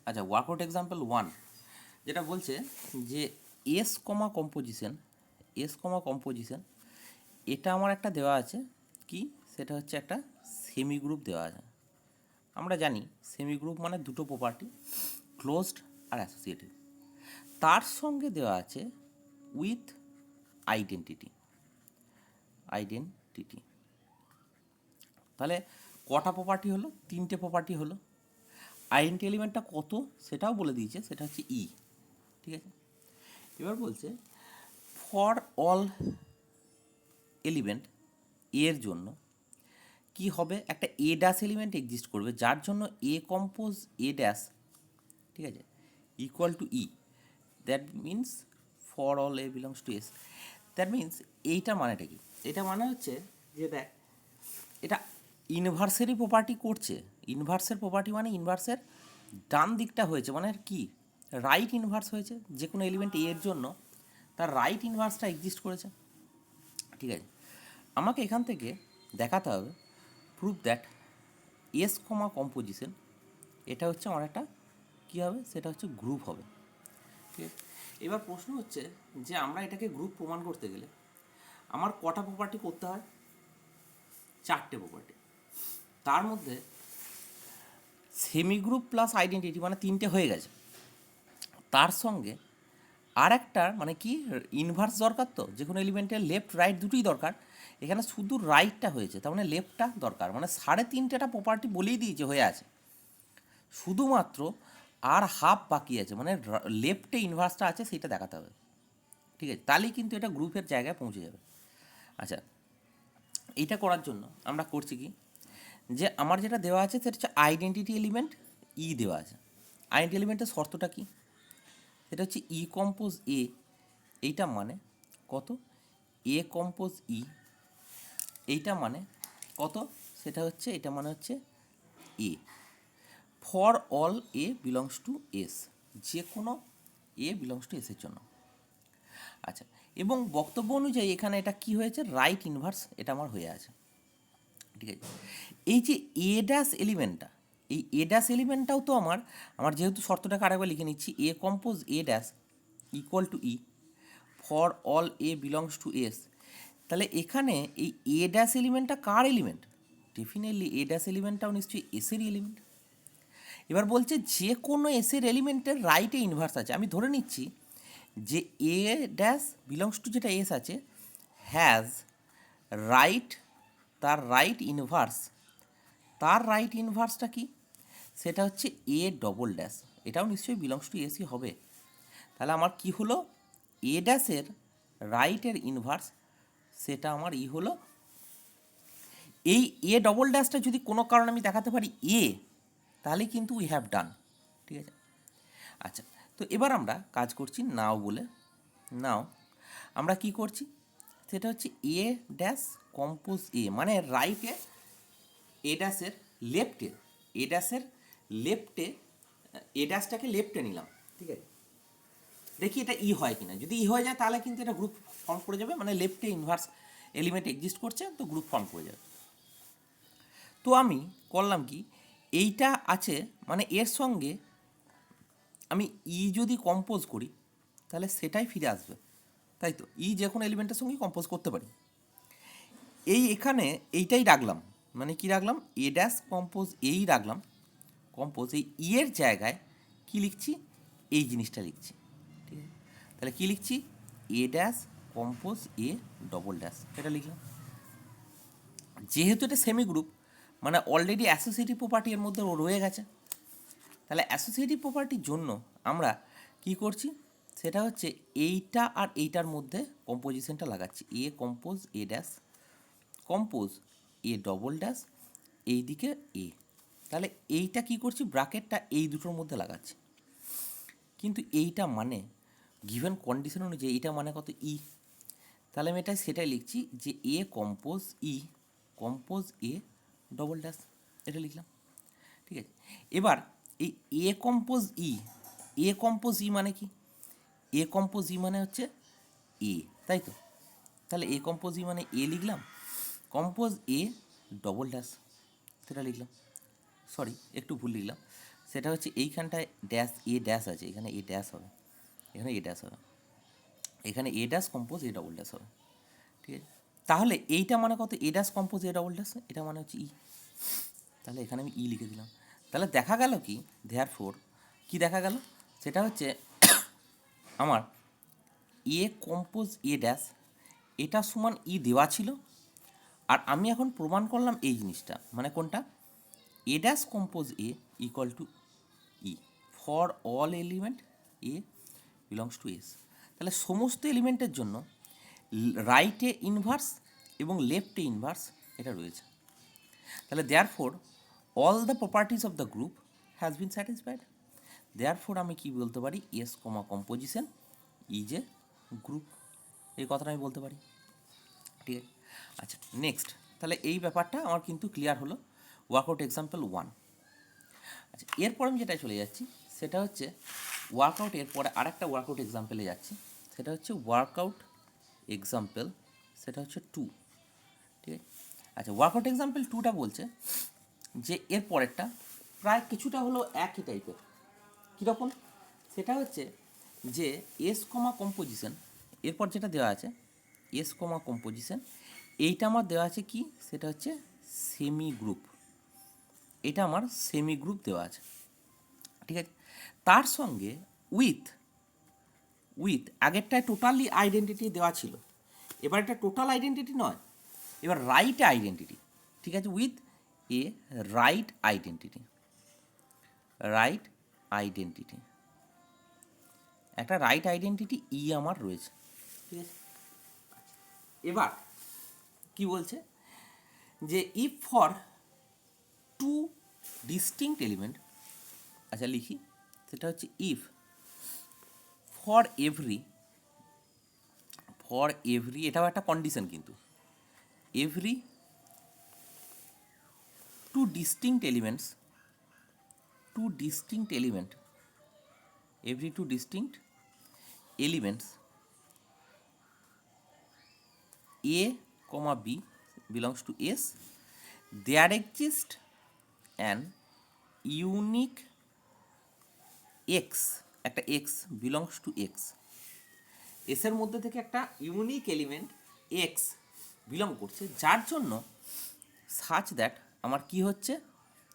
আচ্ছা, workout example 1 যেটা বলছে যে এস কমা কম্পোজিশন এটা আমার একটা দেওয়া আছে কি, সেটা হচ্ছে একটা সেমি গ্রুপ দেওয়া আছে। আমরা জানি সেমি গ্রুপ মানে দুটো প্রপার্টি, ক্লোজড আর অ্যাসোসিয়েটিভ। তার সঙ্গে দেওয়া আছে উইথ আইডেন্টিটি। তাহলে কটা প্রপার্টি হলো? তিনটে প্রপার্টি হলো। আইডেন্টি এলিমেন্টটা কত সেটাও বলে দিয়েছে, সেটা হচ্ছে ই। ঠিক আছে, এবার বলছে ফর অল এলিমেন্ট এর জন্য কি হবে, একটা এ ড্যাশ এলিমেন্ট এক্সিস্ট করবে যার জন্য এ কম্পোজ এ ড্যাশ, ঠিক আছে, equal to E. That means for all a belongs to S. That means এইটা মানেটা কি? এটা মানে হচ্ছে যে দেখ, এটা ইনভার্সেরই প্রপার্টি করছে। ইনভার্সের প্রপার্টি মানে ইনভার্সের ডান দিকটা হয়েছে, মানে কি রাইট ইনভার্স হয়েছে। যে কোনো এলিমেন্ট এর জন্য তার রাইট ইনভার্সটা এক্সিস্ট করেছে। ঠিক আছে, আমাকে এখান থেকে দেখাতে হবে proof that S comma composition এটা হচ্ছে আমার একটা কী হবে, সেটা হচ্ছে গ্রুপ হবে। ঠিক আছে, এবার প্রশ্ন হচ্ছে যে আমরা এটাকে গ্রুপ প্রমাণ করতে গেলে আমার কটা প্রপার্টি করতে হয়? চারটে প্রপার্টি। তার মধ্যে সেমি গ্রুপ প্লাস আইডেন্টিটি মানে তিনটে হয়ে গেছে। তার সঙ্গে আর একটা মানে কি ইনভার্স দরকার, তো যে কোনো এলিমেন্টের লেফট রাইট দুটোই দরকার। এখানে শুধু রাইটটা হয়েছে, তার মানে লেফটটা দরকার, মানে 3.5টা প্রপার্টি বলেই দিয়েছে হয়ে আছে, শুধুমাত্র আর হাফ বাকি আছে, মানে লেফটে ইনভার্সটা আছে সেটা দেখাতে হবে। ঠিক আছে, তাহলেই কিন্তু এটা গ্রুপের জায়গায় পৌঁছে যাবে। আচ্ছা, এইটা করার জন্য আমরা করছি কি, যে আমার যেটা দেওয়া আছে সেটা হচ্ছে আইডেন্টিটি এলিমেন্ট ই দেওয়া আছে। আইডেন্টি এলিমেন্টের শর্তটা কি? সেটা হচ্ছে ই কম্পোজ এ, এইটা মানে কত, এ কম্পোজ ই, এইটা মানে কত, সেটা হচ্ছে এটা মানে হচ্ছে এ for all a belongs to S, যে কোনো এ বিলংস টু এসের জন্য। আচ্ছা, এবং বক্তব্য অনুযায়ী এখানে এটা কি হয়েছে, রাইট ইনভার্স এটা আমার হয়ে আছে। ঠিক আছে, এই যে এ ড্যাশ এলিমেন্টটা, এই এ ড্যাশ এলিমেন্টটাও তো আমার আমার যেহেতু শর্তটাকে আরেকবার লিখে নিচ্ছি, a compose a dash equal to e for all a belongs to S. তাহলে এখানে এই এ ড্যাশ এলিমেন্টটা কার এলিমেন্ট? ডেফিনেটলি এ ড্যাশ এলিমেন্টটাও নিশ্চয়ই এসেরই এলিমেন্ট। এবার বলছে যে কোনো এসের এলিমেন্টের রাইটে ইনভার্স আছে। আমি ধরে নিচ্ছি যে এ ড্যাশ বিলংস টু যেটা এস আছে হ্যাজ রাইট, তার রাইট ইনভার্স, তার রাইট ইনভার্সটা কি, সেটা হচ্ছে এ ডবল ড্যাশ, এটাও নিশ্চয়ই বিলংস টু এসই হবে। তাহলে আমার কি হলো, এ ড্যাশের রাইটের ইনভার্স সেটা আমার ই হলো। এই এ ডবল ড্যাশটা যদি কোনো কারণে আমি দেখাতে পারি এ, তাহলে কিন্তু উই হ্যাভ ডান। ঠিক আছে, আচ্ছা, তো এবার আমরা কাজ করছি নাও বলে। নাও আমরা কি করছি, সেটা হচ্ছে এ ড্যাশ কম্পোজ এ, মানে রাইটে এ ড্যাশের লেফটে, এ ড্যাশের লেফটে, এ ড্যাশটাকে লেফটে নিলাম। ঠিক আছে, দেখি এটা ই হয় কিনা। যদি ই হয়ে যায় তাহলে কিন্তু এটা গ্রুপ ফর্ম করে যাবে, মানে লেফটে ইনভার্স এলিমেন্ট এক্সিস্ট করছে, তো গ্রুপ ফর্ম করে যাবে। তো আমি করলাম কি, এইটা আছে মানে এর সঙ্গে আমি ই যদি কম্পোজ করি তাহলে সেটাই ফিরে আসবে, তাই তো ই যে কোনো এলিমেন্টের সঙ্গেই কম্পোজ করতে পারি। এই এখানে এইটাই রাখলাম, মানে কি রাখলাম, এ ড্যাশ কম্পোজ এই রাখলাম, কম্পোজ এই ই এর জায়গায় কি লিখছি, এই জিনিসটা লিখছি। ঠিক আছে, তাহলে কি লিখছি, a dash compose a double dash, এটা লিখলাম। যেহেতু এটা সেমি গ্রুপ মানে অলরেডি অ্যাসোসিয়েটিভ প্রপার্টি এর মধ্যে রয়ে গেছে, তাহলে অ্যাসোসিয়েটিভ প্রপার্টির জন্য আমরা কি করছি, সেটা হচ্ছে এইটা আর এইটার মধ্যে কম্পোজিশনটা লাগাচ্ছি, a compose a dash compose a double dash এইদিকে এ। তাহলে এইটা কি করছি, ব্র্যাকেটটা এই দুটোর মধ্যে লাগাচ্ছি। কিন্তু এইটা মানে গিভেন কন্ডিশন অনুযায়ী এইটা মানে কত, ই। তাহলে আমি এটা সেটাই লিখছি যে a compose e compose a double dash, এটা লিখলাম। ঠিক আছে, এবার এই এ কম্পোজ ই, এ কম্পোজ ই মানে কি, এ কম্পোজ ই মানে হচ্ছে এ, তাই তো। তাহলে এ কম্পোজ ই মানে এ লিখলাম, কম্পোজ এ ডবল ড্যাশ সেটা লিখলাম, সরি একটু ভুল লিখলাম, সেটা হচ্ছে এইখানটায় ড্যাশ এ ড্যাশ আছে, এখানে এ ড্যাশ হবে, এখানে এ ড্যাশ হবে, এখানে a dash compose a double dash হবে, ঠিক আছে। তাহলে এইটা মানে কত, a dash compose a double dash, এটা মানে হচ্ছে ই, তাহলে এখানে আমি ই লিখে দিলাম। তাহলে দেখা গেল কি, দেয়ারফর কি দেখা গেল, সেটা হচ্ছে আমার এ কম্পোজ এ ড্যাশ এটা সমান ই দেওয়া ছিল, আর আমি এখন প্রমাণ করলাম এই জিনিসটা, মানে কোনটা, a dash compose a equal to e for all element a belongs to S. তাহলে সমস্ত এলিমেন্টের জন্য রাইটে ইনভার্স এবং লেফটে ইনভার্স এটা রয়েছে। তাহলে therefore all the properties of the group has been satisfied. Therefore আমি কি বলতে পারি, S comma composition is a group, এই কথাটা আমি বলতে পারি, ঠিক আছে। আচ্ছা নেক্সট, তাহলে এই ব্যাপারটা আমার কিন্তু ক্লিয়ার হলো, ওয়ার্কআউট এক্সাম্পল 1। আচ্ছা এরপর আমি যেটা চলে যাচ্ছি সেটা হচ্ছে ওয়ার্কআউট, এরপরে আরেকটা ওয়ার্কআউট এক্সাম্পলে যাচ্ছি, সেটা হচ্ছে ওয়ার্কআউট এক্সাম্পল, সেটা হচ্ছে 2, ঠিক আছে। আচ্ছা ওয়ার্কআউট এক্সাম্পল 2টা বলছে যে এর পরেরটা প্রায় কিছুটা হলো একই টাইপের, কীরকম, সেটা হচ্ছে যে এস কমা কম্পোজিশন, এরপর যেটা দেওয়া আছে এস কমা কম্পোজিশন, এইটা আমার দেওয়া আছে কি, সেটা হচ্ছে সেমি গ্রুপ, এটা আমার সেমি গ্রুপ দেওয়া আছে, ঠিক আছে। তার সঙ্গে উইথ উইথ আগেরটায় টোটালি আইডেন্টিটি দেওয়া ছিল, এবার এটা টোটাল আইডেন্টিটি নয়, এবার রাইট আইডেন্টিটি, ঠিক আছে, with a right identity, right identity, একটা রাইট আইডেন্টিটি ই আমার রয়েছে, ঠিক আছে। এবার কি বলছে যে if for two distinct element, আচ্ছা লিখি, সেটা হচ্ছে ইফ ফর এভরি, এটাও একটা কন্ডিশন কিন্তু, every two distinct elements, every two distinct elements a comma b belongs to s, there exists an unique x, একটা x belongs to x, এসের মধ্যে থেকে একটা ইউনিক এলিমেন্ট x বিলং করছে, যার জন্য সাচ দ্যাট আমার কি হচ্ছে,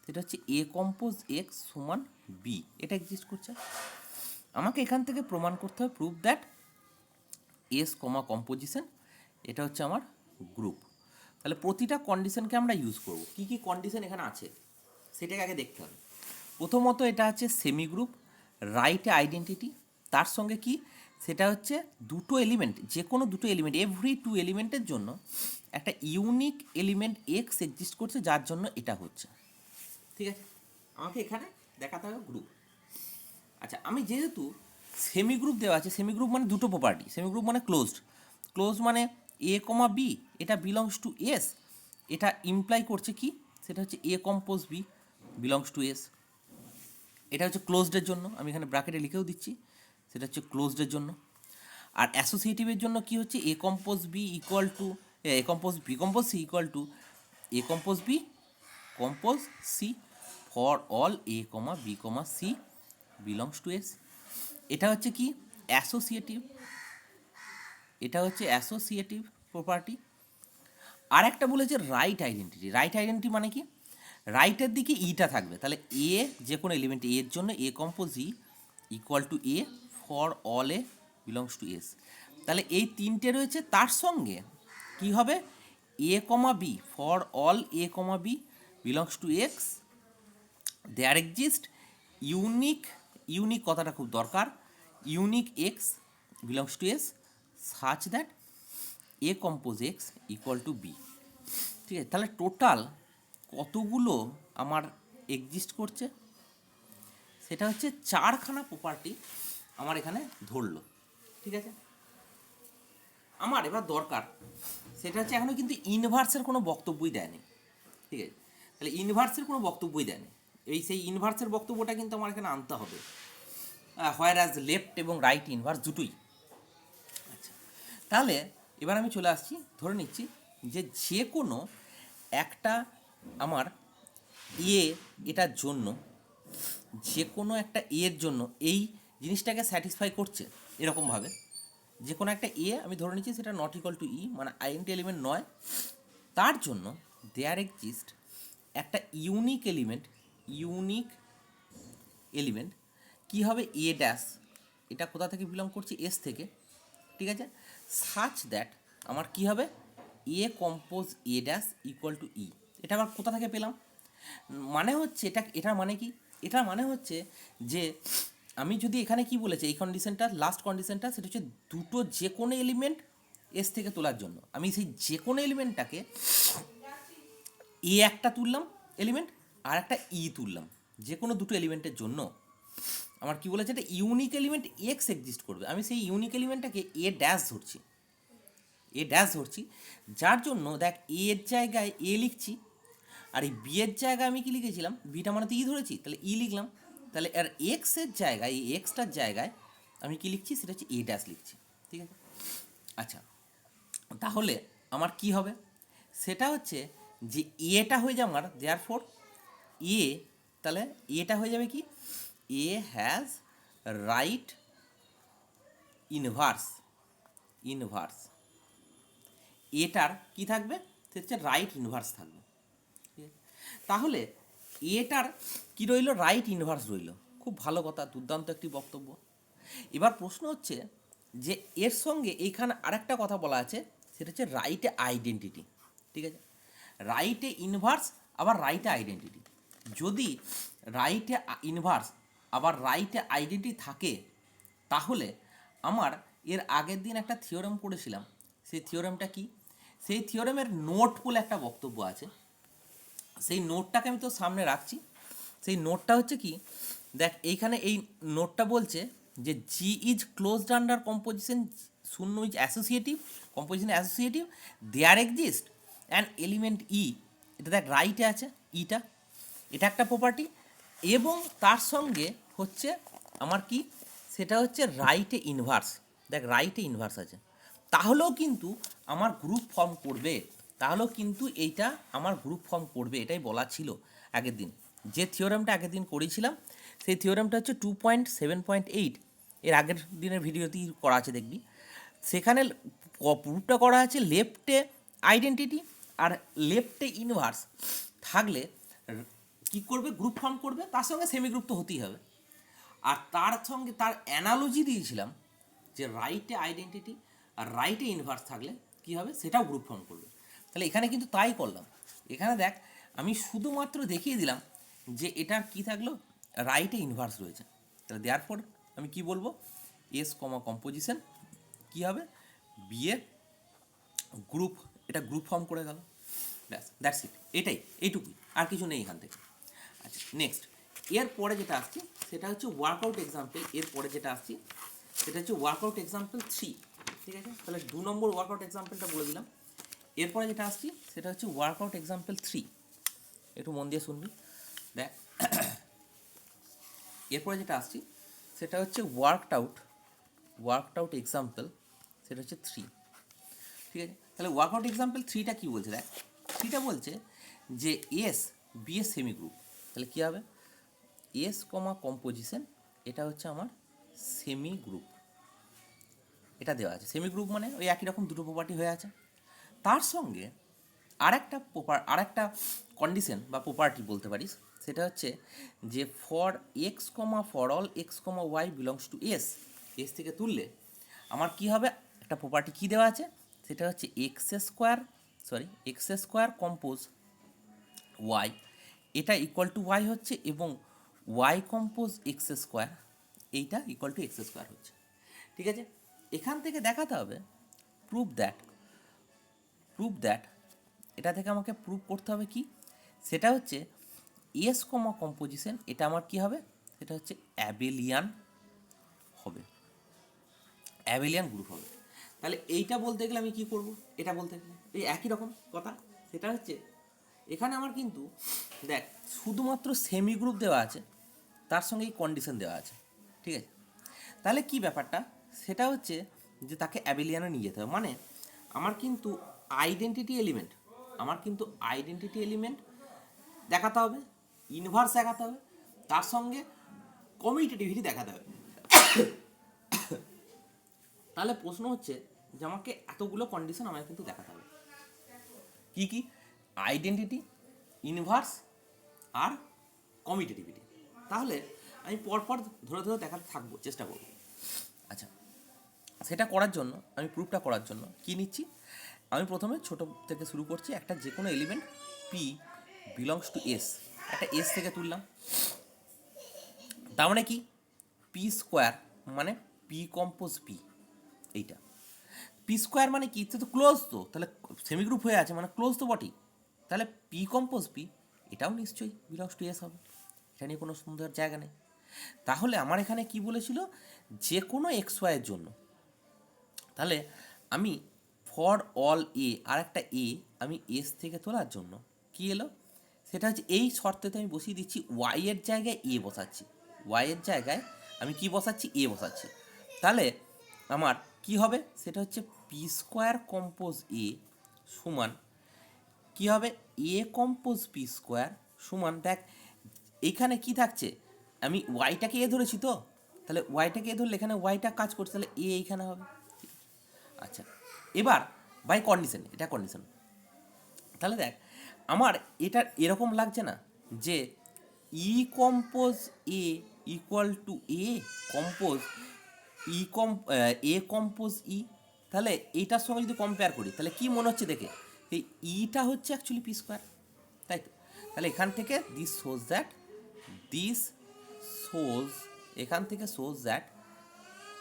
সেটা হচ্ছে এ কম্পোজ এক্স সমান বি, এটা এক্সিস্ট করছে। আমাকে এখান থেকে প্রমাণ করতে হবে, prove that S comma composition এটা হচ্ছে আমার গ্রুপ। তাহলে প্রতিটা কন্ডিশনকে আমরা ইউজ করব, কী কী কন্ডিশন এখানে আছে সেটাকে আগে দেখতে হবে। প্রথমত এটা হচ্ছে সেমি গ্রুপ, রাইটে আইডেন্টিটি, তার সঙ্গে কি, সেটা হচ্ছে দুটো এলিমেন্ট, যে কোনো দুটো এলিমেন্ট, এভরি টু এলিমেন্টের জন্য একটা ইউনিক এলিমেন্ট এক্স এক্সিস্ট করছে, যার জন্য এটা হচ্ছে, ঠিক আছে। আমাকে এখানে দেখাতে হবে গ্রুপ। আচ্ছা আমি যেহেতু সেমি গ্রুপ দেওয়া আছে, সেমি গ্রুপ মানে দুটো প্রপার্টি, সেমি গ্রুপ মানে ক্লোজ মানে এ কমা বি এটা বিলংস টু এস, এটা ইমপ্লাই করছে কি, সেটা হচ্ছে a compose b belongs to S, এটা হচ্ছে ক্লোজডের জন্য, আমি এখানে ব্র্যাকেটে লিখেও দিচ্ছি, সেটা হচ্ছে ক্লোজডের জন্য। আর অ্যাসোসিয়েটিভের জন্য কি হচ্ছে, a compose b equal to a compose b compose c equal to a compose b compose c for all a comma b comma c belongs to S, এটা হচ্ছে কি অ্যাসোসিয়েটিভ, এটা হচ্ছে অ্যাসোসিয়েটিভ প্রপার্টি। আর একটা বলেছে রাইট আইডেন্টিটি, রাইট আইডেন্টিটি মানে কি, রাইটের দিকে ইটা থাকবে, তাহলে এ যে কোনো এলিমেন্ট এর জন্য a compose e equal to a for all a belongs to S, তাহলে এই তিনটে রয়েছে, তার সঙ্গে কি হবে, a comma b for all a comma b belongs to x, there exist unique কথাটা খুব দরকার, unique x belongs to S such that a compose x equal to b, ঠিক আছে। তাহলে টোটাল কতগুলো আমার এক্সিস্ট করছে, সেটা হচ্ছে চারখানা প্রপার্টি আমার এখানে ধরলো, ঠিক আছে। আমার এবার দরকার সেটা হচ্ছে, এখনও কিন্তু ইনভার্সের কোনো বক্তব্যই দেয়নি, ঠিক আছে। তাহলে ইনভার্সের কোনো বক্তব্যই দেয়নি, সেই ইনভার্সের বক্তব্যটা কিন্তু আমার এখানে আনতে হবে, হোয়ার অ্যাজ লেফট এবং রাইট ইনভার্স দুটোই। আচ্ছা তাহলে এবার আমি চলে আসছি, ধরে নিচ্ছি যে কোনো একটা আমার এটার জন্য যে কোনো একটা এর জন্য এই জিনিসটাকে স্যাটিসফাই করছে এরকমভাবে, যে কোনো একটা এ আমি ধরে নিচ্ছি সেটা নট ইকুয়াল টু ই, মানে আইডেন্টি এলিমেন্ট নয়, তার জন্য দেয়ার এক্সিস্ট একটা ইউনিক এলিমেন্ট কী হবে, এ ড্যাশ, এটা কোথা থেকে বিলং করছে, এস থেকে, ঠিক আছে, সাচ দ্যাট আমার কি হবে, a compose a dash equal to e. এটা আবার কোথা থেকে পেলাম, মানে হচ্ছে এটার মানে কি, এটার মানে হচ্ছে যে আমি যদি এখানে কি বলেছে এই কন্ডিশনটা, লাস্ট কন্ডিশনটা, সেটা হচ্ছে দুটো যে কোনো এলিমেন্ট এস থেকে তোলার জন্য আমি সেই যে কোনো এলিমেন্টটাকে এ একটা তুললাম এলিমেন্ট, আর একটা ই তুললাম, যে কোনো দুটো এলিমেন্টের জন্য আমার কি বলেছে, একটা ইউনিক এলিমেন্ট এক্স এক্সিস্ট করবে। আমি সেই ইউনিক এলিমেন্টটাকে এ ড্যাশ ধরছি, যার জন্য দেখ এ এর জায়গায় এ লিখছি, আর এই বি এর জায়গায় আমি কি লিখেছিলাম, বিটা মানে তো ই ধরেছি, তাহলে ই লিখলাম, তাহলে আর এক্সের জায়গায়, এই এক্সটার জায়গায় আমি কি লিখছি, সেটা হচ্ছে এ ড্যাশ লিখছি, ঠিক আছে। আচ্ছা, তাহলে আমার কি হবে, সেটা হচ্ছে যে এটা হয়ে যাবে আমার দেয়ার ফোর এ, তাহলে এটা হয়ে যাবে কি, এ হ্যাজ রাইট ইনভার্স, এটার কি থাকবে, সেটা হচ্ছে রাইট ইনভার্স থাকবে, ঠিক আছে। তাহলে এটার কি রইল, রাইট ইনভার্স রইল, খুব ভালো কথা, দুর্দান্ত একটি বক্তব্য। এবার প্রশ্ন হচ্ছে যে এর সঙ্গে এইখানে আরেকটা কথা বলা আছে, সেটা হচ্ছে রাইটে আইডেন্টিটি, ঠিক আছে, রাইটে ইনভার্স আবার রাইটে আইডেন্টিটি। যদি রাইটে ইনভার্স আবার রাইটে আইডেন্টিটি থাকে, তাহলে আমার এর আগের দিন একটা থিওরেম পড়েছিলাম, সেই থিওরেমটা কি, সেই থিওরেমের নোট বলে একটা বক্তব্য আছে, সেই নোটটাকে আমি তো সামনে রাখছি। সেই নোটটা হচ্ছে কি, দেখ এইখানে এই নোটটা বলছে যে G is closed under composition, শূন্য is associative, composition associative, there exist and element e, এটা দেখ রাইটে আছে ইটা, এটা একটা প্রপার্টি, এবং তার সঙ্গে হচ্ছে আমার কি, সেটা হচ্ছে রাইটে ইনভার্স, দেখ রাইটে ইনভার্স আছে, তাহলেও কিন্তু আমার গ্রুপ ফর্ম করবে, তাহলেও কিন্তু এইটা আমার গ্রুপ ফর্ম করবে, এটাই বলা ছিল আগের দিন, যে থিওরামটা আগের দিন করেছিলাম, সেই থিওরামটা হচ্ছে 2.7.8, এর আগের দিনের ভিডিওতেই করা আছে দেখবি, সেখানে প্রুফটা করা আছে লেফটে আইডেন্টিটি আর লেফটে ইনভার্স থাকলে কী করবে, গ্রুপ ফর্ম করবে, তার সঙ্গে সেমি গ্রুপ তো হতেই হবে, আর তার সঙ্গে তার অ্যানালজি দিয়েছিলাম যে রাইটে আইডেন্টিটি আর রাইটে ইনভার্স থাকলে কী হবে, সেটাও গ্রুপ ফর্ম করবে। তাহলে এখানে কিন্তু তাই করলাম, এখানে দেখ আমি শুধুমাত্র দেখিয়ে দিলাম যে এটার কি থাকলো, রাইটে ইনভার্স রয়েছে, তাহলে দেওয়ার পর আমি কি বলবো, এস কমা কম্পোজিশন কী হবে, বিয়ে গ্রুপ, এটা গ্রুপ ফর্ম করে গেল, ব্যাস দ্যাটস ইট, এইটুকুই, আর কিছু নেই এখান থেকে। আচ্ছা নেক্সট, এরপরে যেটা আসছি সেটা হচ্ছে ওয়ার্কআউট এক্সাম্পল, এরপরে যেটা আসছি সেটা হচ্ছে ওয়ার্কআউট এক্সাম্পল 3, ঠিক আছে, তাহলে 2 নম্বর ওয়ার্কআউট এক্সাম্পলটা বলে দিলাম। এরপরে যেটা আসছি সেটা হচ্ছে ওয়ার্কআউট এক্সাম্পল 3, একটু মন দিয়ে শুনবি, দেখ এরপরে যেটা আসছি সেটা হচ্ছে ওয়ার্কড আউট এক্সাম্পল, সেটা হচ্ছে 3, ঠিক আছে। তাহলে ওয়ার্কআউট এক্সাম্পল 3টা কী বলছে, দেখ 3টা বলছে যে S be S semigroup, তাহলে কী হবে, এস কমা কম্পোজিশন, এটা হচ্ছে আমার সেমি গ্রুপ, এটা দেওয়া আছে, সেমি গ্রুপ মানে ওই একই রকম দুটো প্রপার্টি হয়ে আছে, তার সঙ্গে আরেকটা কন্ডিশন বা প্রপার্টি বলতে পারিস, সেটা হচ্ছে যে for all x comma y belongs to S থেকে তুললে আমার কি হবে, একটা প্রপার্টি কী দেওয়া আছে, সেটা হচ্ছে এক্স স্কোয়ার কম্পোজ ওয়াই, এটা ইকুয়াল টু ওয়াই হচ্ছে, এবং ওয়াই কম্পোজ এক্স স্কোয়ার, এইটা ইকুয়াল টু এক্স স্কোয়ার হচ্ছে, ঠিক আছে। এখান থেকে দেখাতে হবে প্রুভ দ্যাট, এটা থেকে আমাকে প্রুভ করতে হবে কি, সেটা হচ্ছে এস কমা কম্পোজিশন, এটা আমার কি হবে, সেটা হচ্ছে অ্যাবেলিয়ান গ্রুপ হবে। তাহলে এইটা বলতে গেলে আমি কি করব, এটা বলতে গেলে এই একই রকম কথা, সেটা হচ্ছে এখানে আমার কিন্তু দেখ শুধুমাত্র সেমি গ্রুপ দেওয়া আছে, তার সঙ্গে এই কন্ডিশন দেওয়া আছে, ঠিক আছে। তাহলে কি ব্যাপারটা, সেটা হচ্ছে যে তাকে অ্যাবেলিয়ানে নিয়ে যেতে হবে, মানে আমার কিন্তু আইডেন্টিটি এলিমেন্ট দেখাতে হবে, ইনভার্স দেখাতে হবে, তার সঙ্গে কমিউটেটিভিটি দেখাতে হবে। তাহলে প্রশ্ন হচ্ছে যে আমাকে এতগুলো কন্ডিশন আমাকে কিন্তু দেখাতে হবে, কি কি? আইডেন্টিটি, ইনভার্স আর কমিউটেটিভিটি। তাহলে আমি পরপর ধরে ধরে দেখাতে থাকবো, চেষ্টা করব। আচ্ছা, সেটা করার জন্য আমি প্রুফটা করার জন্য কি নিচ্ছি, আমি প্রথমে ছোট থেকে শুরু করছি। একটা যে কোনো element P belongs to S, একটা এস থেকে তুললাম। তার মানে কি, পি স্কোয়ার মানে পি কম্পোজ পি, এইটা পি স্কোয়ার মানে কি, তো ক্লোজ, তো তাহলে সেমি গ্রুপ হয়ে আছে মানে ক্লোজ তো বটেই। তাহলে পি কম্পোজ পি এটাও নিশ্চয়ই বিলংস টু এস হবে, এটা নিয়ে কোনো সুন্দর জায়গা নেই। তাহলে আমার এখানে কি বলেছিল, যে কোনো এক্স ওয়াইয়ের জন্য, তাহলে আমি ফর অল এ, আর একটা এ আমি এস থেকে তোলার জন্য কি এলো, সেটা হচ্ছে এই শর্তেতে আমি বসিয়ে দিচ্ছি ওয়াই এর জায়গায় এ বসাচ্ছি, ওয়াই এর জায়গায় আমি কি বসাচ্ছি, এ বসাচ্ছি। তাহলে আমার কি হবে, সেটা হচ্ছে পি স্কোয়ার কম্পোজ এ সমান কি হবে, এ কম্পোজ পি স্কোয়ার সমান, দেখ এইখানে কি থাকছে, আমি ওয়াইটাকে এ ধরেছি তো, তাহলে ওয়াইটাকে এ ধরলে এখানে ওয়াইটা কাজ করছে, তাহলে এ এইখানে হবে। আচ্ছা, এবার বাই কন্ডিশন, এটা কন্ডিশন। তাহলে দেখ আমার এটা এরকম লাগছে না যে e compose a equal to a compose e a compose e, তাহলে এইটার সঙ্গে যদি কম্পেয়ার করি তাহলে কি মনে হচ্ছে দেখে, এই ইটা হচ্ছে অ্যাকচুয়ালি পি স্কোয়ার, তাই তো? তাহলে এখান থেকে দিস শোজ এখান থেকে শোজ দ্যাট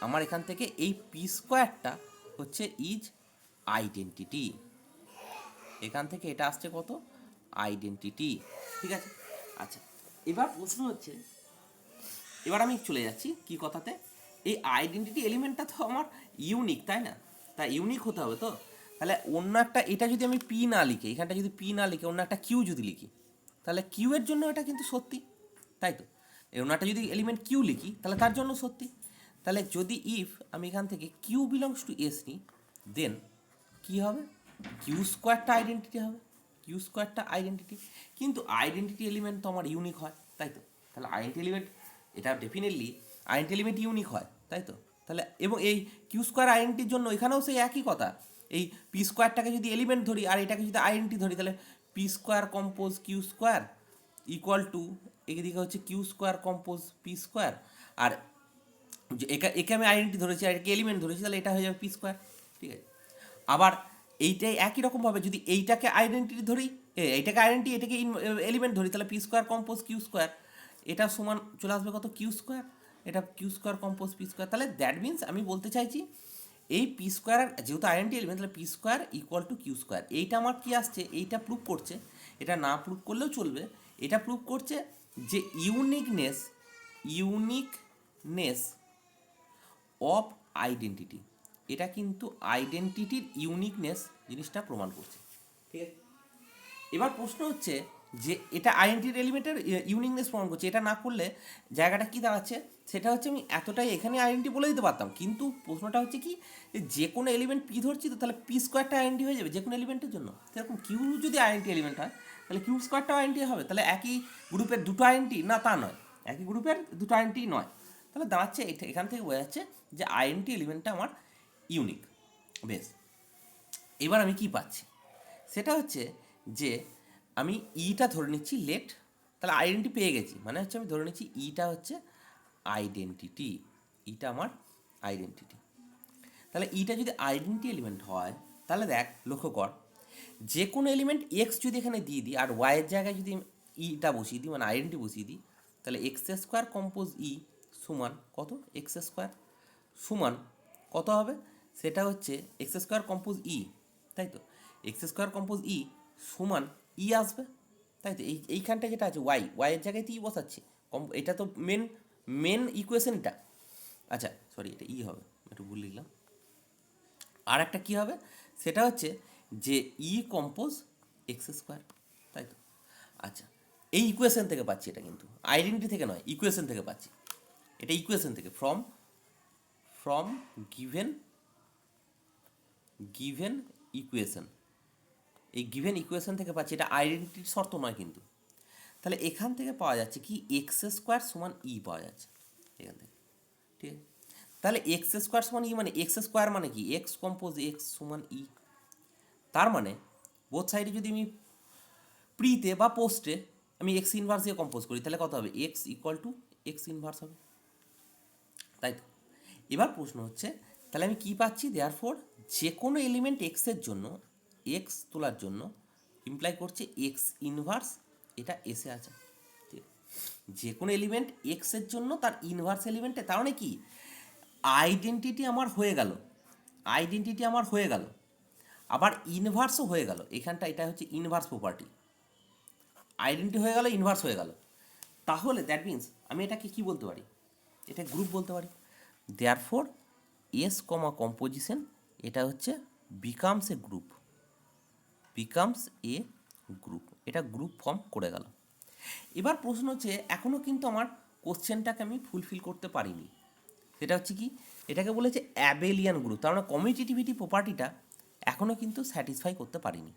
আমার এখান থেকে এই পি স্কোয়ারটা হচ্ছে ইজ আইডেন্টিটি, এখান থেকে এটা আসছে কত, আইডেন্টিটি, ঠিক আছে? আচ্ছা, এবার প্রশ্ন হচ্ছে, এবার আমি চলে যাচ্ছি কি কথাতে, এই আইডেন্টিটি এলিমেন্টটা তো আমার ইউনিক, তাই না? তাই ইউনিক হতে হবে তো। তাহলে অন্য একটা, এটা যদি আমি পি না লিখি, এখানটা যদি পি না লিখে অন্য একটা কিউ যদি লিখি, তাহলে কিউ এর জন্য এটা কিন্তু সত্যি, তাই তো? অন্য একটা যদি এলিমেন্ট কিউ লিখি তাহলে তার জন্য সত্যি। তাহলে যদি ইফ আমি এখান থেকে কিউ বিলংস টু এস নিই, দেন কি হবে, কিউ স্কোয়ারটা আইডেন্টিটি হবে, কিউ স্কোয়ারটা আইডেন্টিটি। কিন্তু আইডেন্টিটি এলিমেন্ট তো আমার ইউনিক হয়, তাই তো? তাহলে আইডেন্টি এলিমেন্ট, এটা ডেফিনেটলি আইডেন্টি এলিমেন্ট ইউনিক হয়, তাই তো? তাহলে এবং এই কিউ স্কোয়ার আইডেন্টিটির জন্য এখানেও সেই একই কথা, এই পি স্কোয়ারটাকে যদি এলিমেন্ট ধরি আর এটাকে যদি আইডেন্টি ধরি, তাহলে p square compose q square equal to এদিকে হচ্ছে q square compose p square, আর একে একে আমি আইডেন্টি ধরেছি আর একে এলিমেন্ট ধরেছি, তাহলে এটা হয়ে যাবে পি স্কোয়ার, ঠিক আছে? আবার এইটাই একই রকমভাবে যদি এইটাকে আইডেন্টিটি ধরি, এইটাকে আইডেন্টি, এটাকে এলিমেন্ট ধরি, তাহলে p square compose q square, এটা সমান চলে আসবে কত, কিউ স্কোয়ার, এটা q square compose p square. তাহলে দ্যাট মিনস আমি বলতে চাইছি এই পি স্কোয়ার যেহেতু আইডেন্টি এলিমেন্ট, তাহলে p square equal to q square, এইটা আমার কি আসছে, এইটা প্রুভ করছে, এটা না প্রুভ করলেও চলবে, এটা প্রুভ করছে যে ইউনিকনেস অফ আইডেন্টিটি, এটা কিন্তু আইডেন্টিটির ইউনিকনেস জিনিসটা প্রমাণ করছে, ঠিক আছে? এবার প্রশ্ন হচ্ছে যে এটা আইডেন্টিটি এলিমেন্টের ইউনিকনেস প্রমাণ করছে, এটা না করলে জায়গাটা কি দাঁড়াচ্ছে, সেটা হচ্ছে আমি এতটাই এখানে আইডেন্টি বলে দিতে পারতাম, কিন্তু প্রশ্নটা হচ্ছে কি, যে কোনো এলিমেন্ট পি ধরছি তো, তাহলে পি স্কোয়ারটা আইডেন্টি হয়ে যাবে যে কোনো এলিমেন্টের জন্য। সেরকম কিউ যদি আইডেন্টি এলিমেন্ট হয় তাহলে কিউ স্কোয়ারটাও আইডেন্টি হবে, তাহলে একই গ্রুপের দুটো আইডেন্টি না, তা নয়, একই গ্রুপের দুটো আইডেন্টি নয়। তাহলে দাঁড়াচ্ছে এখান থেকে বোঝা যাচ্ছে যে আইডেন্টি এলিমেন্টটা আমার ইউনিক। বেশ, এবার আমি কি পাচ্ছি, সেটা হচ্ছে যে আমি ইটা ধরে নিচ্ছি লেট, তাহলে আইডেন্টি পেয়ে গেছি, মানে হচ্ছে আমি ধরে নিচ্ছি ইটা হচ্ছে আইডেন্টিটি, ইটা আমার আইডেন্টিটি। তাহলে ইটা যদি আইডেন্টি এলিমেন্ট হয়, তাহলে দেখ লক্ষ্য কর, যে কোনো এলিমেন্ট এক্স যদি এখানে দিয়ে দিই আর ওয়াইয়ের জায়গায় যদি ইটা বসিয়ে দিই, মানে আইডেন্টি বসিয়ে দিই, তাহলে এক্স স্কোয়ার কম্পোজ ই সমান কত, এক্স স্কোয়ার সমান কত হবে, সেটা হচ্ছে এক্স স্কোয়ার কম্পোজ ই, তাই তো? এক্স স্কোয়ার কম্পোজ ই সমান ই আসবে, তাই তো? এইখানটা যেটা আছে ওয়াইয়ের জায়গায় তো ই বসাচ্ছি, এটা তো মেন ইকুয়েশন এটা। আচ্ছা সরি, এটা ই হবে, একটু ভুল লিখলাম। আর একটা কী হবে, সেটা হচ্ছে যে ই কম্পোজ এক্স স্কোয়ার, তাই তো? আচ্ছা, এই ইকুয়েশন থেকে পাচ্ছি, এটা কিন্তু আইডেন্টি থেকে নয়, ইকুয়েশন থেকে পাচ্ছি, এটা ইকুয়েশন থেকে ফ্রম গিভেন ইকুয়েশন, এই গিভেন ইকুয়েশন থেকে পাচ্ছি, এটা আইডেন্টিটির শর্ত নয় কিন্তু। তাহলে এখান থেকে পাওয়া যাচ্ছে কি, এক্স স্কোয়ার সমান ই পাওয়া যাচ্ছে, এখান থেকে, ঠিক আছে। তাহলে এক্স স্কোয়ার সমান ই মানে এক্স স্কোয়ার মানে কি এক্স কম্পোজ এক্স সমান ই। তার মানে বোথ সাইডে যদি আমি প্রিতে বা পোস্টে আমি এক্স ইনভার্স দিয়ে কম্পোজ করি তাহলে কত হবে x equal two x inverse হবে, তাই তো। এবার প্রশ্ন হচ্ছে তাহলে আমি কি পাচ্ছি, দেয়ারফর যে কোনো এলিমেন্ট এক্সের জন্য এক্স তোলার জন্য ইমপ্লাই করছে এক্স ইনভার্স এটা এসে আছে, ঠিক আছে। যে কোনো এলিমেন্ট এক্সের জন্য তার ইনভার্স এলিমেন্টে, তার মানে কি আইডেন্টিটি আমার হয়ে গেল, আইডেন্টিটি আমার হয়ে গেল, আবার ইনভার্সও হয়ে গেল। এখানটা এটা হচ্ছে ইনভার্স প্রপার্টি, আইডেন্টি হয়ে গেল, ইনভার্স হয়ে গেল। তাহলে দ্যাট মিন্স আমি এটাকে কি বলতে পারি, এটা গ্রুপ বলতে পারি। দেয়ারফর এস কমা কম্পোজিশন এটা হচ্ছে becomes a group, becomes a group, এটা গ্রুপ ফর্ম করে গেল। এবার প্রশ্ন হচ্ছে এখনও কিন্তু আমার কোশ্চেনটাকে আমি ফুলফিল করতে পারিনি। সেটা হচ্ছে কি, এটাকে বলেছে অ্যাবেলিয়ান গ্রুপ, তার মানে কমিউটেটিভিটি প্রপার্টিটা এখনও কিন্তু স্যাটিসফাই করতে পারিনি।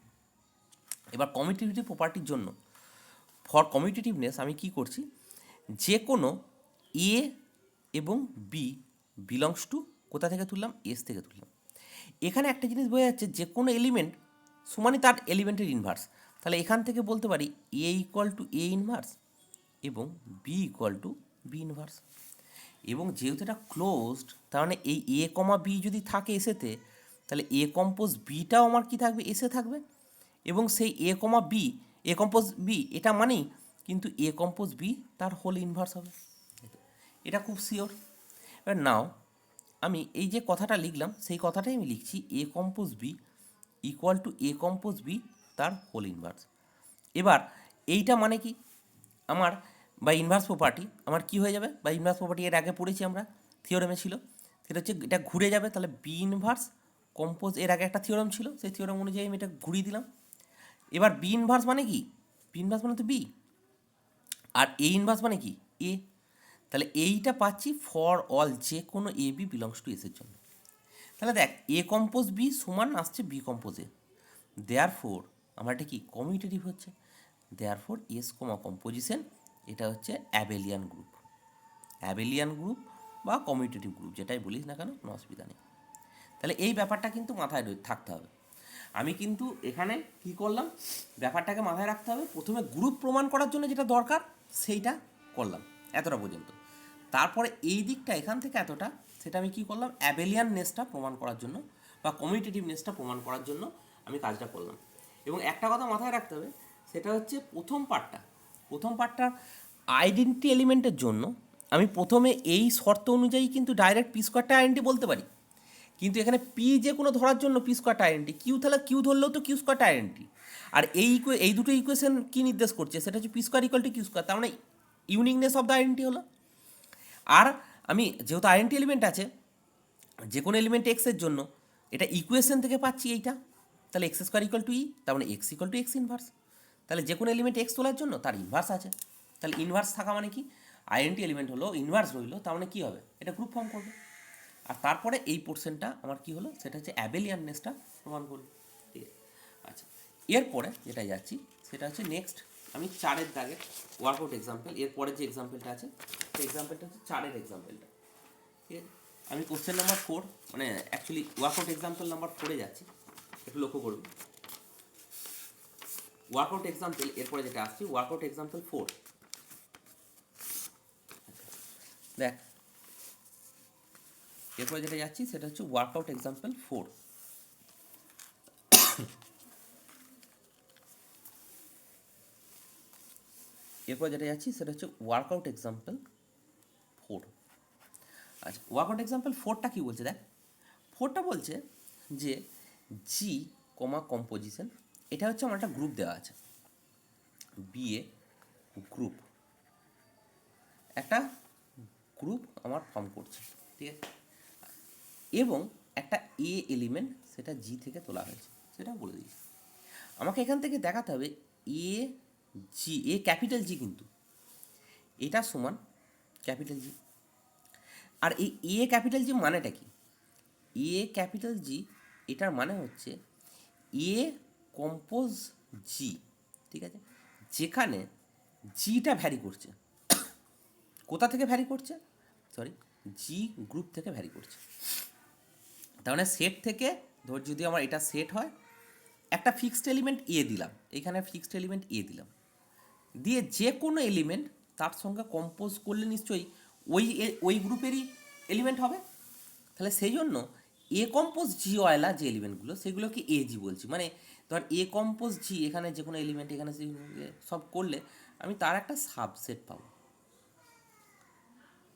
এবার কমিউটেটিভিটি প্রপার্টির জন্য ফর কমিউটেটিভনেস আমি কি করছি, যে কোনো এ এবং বি বিলংস টু কোথা থেকে তুললাম, এস থেকে তুললাম। এখানে একটা জিনিস বোঝা যাচ্ছে যে কোনো এলিমেন্ট সমানই তার এলিমেন্টের ইনভার্স। তাহলে এখান থেকে বলতে পারি a equal to a inverse এবং b equal to b inverse. এবং যেহেতু এটা ক্লোজড তার মানে এই এ কমা বি যদি থাকে এসেতে, তাহলে এ কম্পোজ বিটাও আমার কি থাকবে, এসে থাকবে। এবং সেই এ কমা বি, এ কম্পোজ বি এটা মানেই কিন্তু এ কম্পোজ বি তার হোল ইনভার্স হবে, এটা খুব শিওর। এবার নাও আমি এই যে কথাটা লিখলাম সেই কথাটাই আমি লিখছি a compose b equal to a compose b তার হোল ইনভার্স। এবার এইটা মানে কি আমার বা ইনভার্স প্রপার্টি আমার কি হয়ে যাবে, বা ইনভার্স প্রপার্টি এর আগে পড়েছি আমরা, থিওরেমে ছিল, সেটা হচ্ছে এটা ঘুরে যাবে। তাহলে বি ইনভার্স কম্পোজ, এর আগে একটা থিওরেম ছিল, সেই থিওরেম অনুযায়ী আমি এটা ঘুরিয়ে দিলাম। এবার বি ইনভার্স মানে কি, বি ইনভার্স মানে তো বি, আর এ ইনভার্স মানে কি এ। তাহলে এইটা পাচ্ছি ফর অল যে কোনো এ বি বিলংস টু এসের জন্য। তাহলে দেখ এ কম্পোজ বি সমান আসছে বি কম্পোজে, দেয়ার ফোর আমার এটা কি কমিউটেটিভ হচ্ছে। দেয়ার ফোর এস কমা কম্পোজিশন এটা হচ্ছে অ্যাবেলিয়ান গ্রুপ, অ্যাবেলিয়ান গ্রুপ বা কমিউটেটিভ গ্রুপ যেটাই বলিস না কেন কোনো অসুবিধা নেই। তাহলে এই ব্যাপারটা কিন্তু মাথায় থাকতে হবে। আমি কিন্তু এখানে কি করলাম, ব্যাপারটাকে মাথায় রাখতে হবে। প্রথমে গ্রুপ প্রমাণ করার জন্য যেটা দরকার সেইটা করলাম এতটা পর্যন্ত। তারপরে এই দিকটা এখান থেকে এতটা সেটা আমি কি করলাম, অ্যাবেলিয়াননেসটা প্রমাণ করার জন্য বা কমিউটেটিভনেসটা প্রমাণ করার জন্য আমি কাজটা করলাম। এবং একটা কথা মাথায় রাখতে হবে, সেটা হচ্ছে প্রথম পার্টটা আইডেন্টি এলিমেন্টের জন্য আমি প্রথমে এই শর্ত অনুযায়ী কিন্তু ডাইরেক্ট পি স্কোয়ারটা আইডেন্টি বলতে পারি। কিন্তু এখানে পি যে কোনো ধরার জন্য পি স্কোয়ারটা আইডেন্টি, কিউ তাহলে কিউ ধরলেও তো কিউ স্কোয়ারটা আইডেন্টি। আর এই দুটো ইকুয়েশন কী নির্দেশ করছে, সেটা হচ্ছে p square equal to q square, তার মানে ইউনিকনেস অফ দ্য আইডেন্টি হলো। আর আমি যেহেতু আইডেন্টি এলিমেন্ট আছে যে কোনো এলিমেন্ট এক্সের জন্য, এটা ইকুয়েশন থেকে পাচ্ছি এইটা, তাহলে এক্স স্কোয়ার ইকুয়াল টু ই, তার মানে x equal two x inverse. তাহলে যে কোনো এলিমেন্ট এক্স তোলার জন্য তার ইনভার্স আছে। তাহলে ইনভার্স থাকা মানে কি, আইডেন্টি এলিমেন্ট হলো ইনভার্স রইলো, তার মানে কী হবে, এটা গ্রুপ ফর্ম করবে। আর তারপরে এই পোর্শনটা আমার কি হলো, সেটা হচ্ছে অ্যাবেলিয়াননেসটা প্রমাণ করলো, ঠিক আছে। আচ্ছা, এরপরে যেটা যাচ্ছি সেটা হচ্ছে নেক্সট আমি 4-এর দাগে ওয়ার্কআউট এক্সাম্পল, এরপরে যে এক্সাম্পলটা আছে সেই এক্সাম্পলটা হচ্ছে 4-এর এক্সাম্পলটা, ঠিক আছে। আমি কোশ্চেন নাম্বার 4 মানে অ্যাকচুয়ালি ওয়ার্কআউট এক্সাম্পল নাম্বার 4-এ যাচ্ছি, একটু লক্ষ্য করুন। ওয়ার্কআউট এক্সাম্পল এরপরে যেটা আসছে ওয়ার্কআউট এক্সাম্পল 4। দেখ এরপরে যেটা যাচ্ছি সেটা হচ্ছে ওয়ার্কআউট এক্সাম্পল 4। এরপর যেটা যাচ্ছি সেটা হচ্ছে ওয়ার্কআউট এক্সাম্পল 4। আচ্ছা, ওয়ার্কআউট এক্সাম্পল 4টা কী বলছে দেখ, 4টা বলছে যে জি কমা কম্পোজিশন, এটা হচ্ছে আমার একটা গ্রুপ দেওয়া আছে, বিএ গ্রুপ, একটা গ্রুপ আমার ফর্ম করছে, ঠিক আছে। এবং একটা এ এলিমেন্ট সেটা জি থেকে তোলা হয়েছে, সেটা বলে দিয়েছি। আমাকে এখান থেকে দেখাতে হবে এ জি, এ ক্যাপিটাল জি, কিন্তু এটা সমান ক্যাপিটাল জি। আর এই এ ক্যাপিটাল জি মানেটা কি, এ ক্যাপিটাল জি এটার মানে হচ্ছে এ কম্পোজ জি, ঠিক আছে, যেখানে জিটা ভ্যারি করছে। কোথা থেকে ভ্যারি করছে, জি গ্রুপ থেকে ভ্যারি করছে। তার মানে সেট থেকে ধর যদি আমার এটা সেট হয়, একটা ফিক্সড এলিমেন্ট এ দিলাম, এখানে ফিক্সড এলিমেন্ট এ দিলাম, দিয়ে যে কোনো এলিমেন্ট তার সঙ্গে কম্পোজ করলে নিশ্চয়ই ওই গ্রুপেরই এলিমেন্ট হবে। তাহলে সেই জন্য এ কম্পোজ জি ওয়ালা যে এলিমেন্টগুলো সেগুলোকে এ জি বলছি। মানে ধর এ কম্পোজ জি, এখানে যে কোনো এলিমেন্ট এখানে সব করলে আমি তার একটা সাবসেট পাবো।